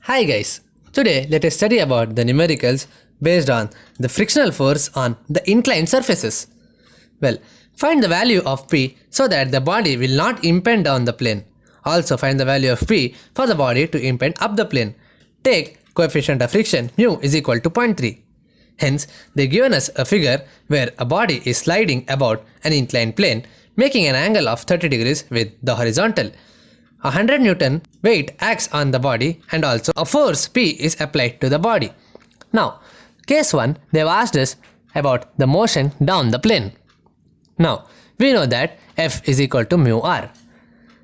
Hi guys, today let us study about the numericals based on the frictional force on the inclined surfaces. Well, find the value of P so that the body will not impede on the plane. Also find the value of P for the body to impede up the plane. Take coefficient of friction mu is equal to 0.3. Hence, they given us a figure where a body is sliding about an inclined plane making an angle of 30 degrees with the horizontal. 100 Newton weight acts on the body and also a force P is applied to the body. Now, case 1, they have asked us about the motion down the plane. Now, we know that F is equal to mu r.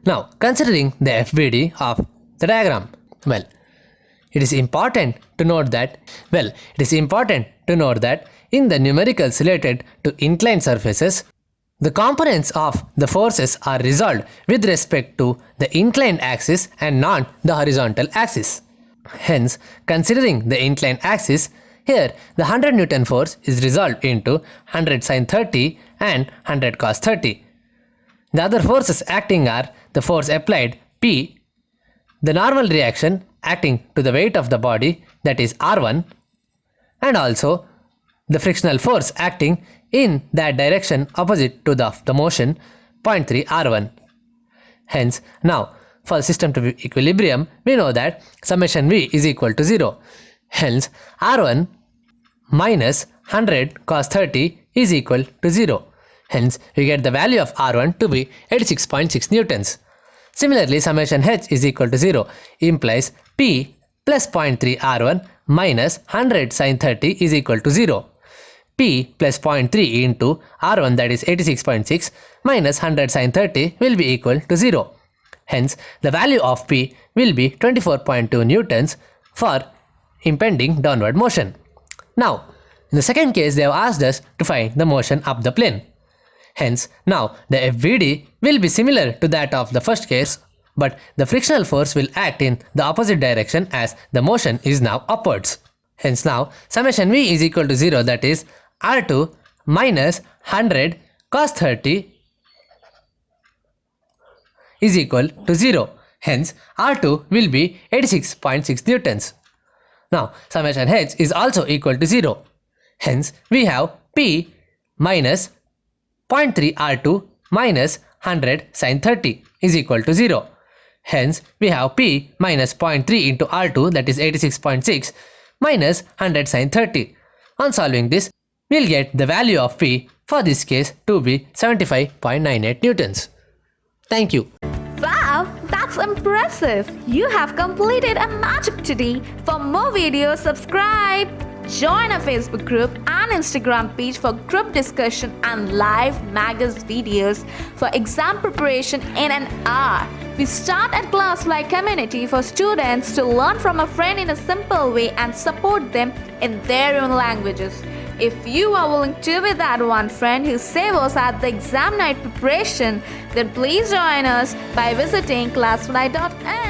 Now, considering the FBD of the diagram, it is important to note that in the numericals related to inclined surfaces, the components of the forces are resolved with respect to the inclined axis and not the horizontal axis. Hence, considering the inclined axis, here the 100 Newton force is resolved into 100 sin 30 and 100 cos 30. The other forces acting are the force applied P, the normal reaction acting to the weight of the body, that is R1, and also the frictional force acting in that direction opposite to the motion 0.3 R1. Hence, now for the system to be equilibrium, we know that summation V is equal to 0. Hence, R1 minus 100 cos 30 is equal to 0. Hence, we get the value of R1 to be 86.6 newtons. Similarly, summation H is equal to 0 implies P plus 0.3 R1 minus 100 sin 30 is equal to 0. P plus 0.3 into R1, that is 86.6, minus 100 sin 30 will be equal to 0. Hence, the value of P will be 24.2 newtons for impending downward motion. Now, in the second case, they have asked us to find the motion up the plane. Hence, now the FBD will be similar to that of the first case, but the frictional force will act in the opposite direction as the motion is now upwards. Hence, now summation V is equal to 0, that is R2 minus 100 cos 30 is equal to 0. Hence, R2 will be 86.6 newtons. Now, summation H is also equal to 0. Hence, we have P minus 0.3 R2 minus 100 sin 30 is equal to 0. Hence, we have P minus 0.3 into R2, that is 86.6, minus 100 sin 30. On solving this, we'll get the value of P for this case to be 75.98 newtons. Thank you. Wow, that's impressive! You have completed a magic today. For more videos, subscribe. Join our Facebook group and Instagram page for group discussion and live magazine videos for exam preparation in an hour. We start a class-like community for students to learn from a friend in a simple way and support them in their own languages. If you are willing to be that one friend who saves us at the exam night preparation, then please join us by visiting classfly.in.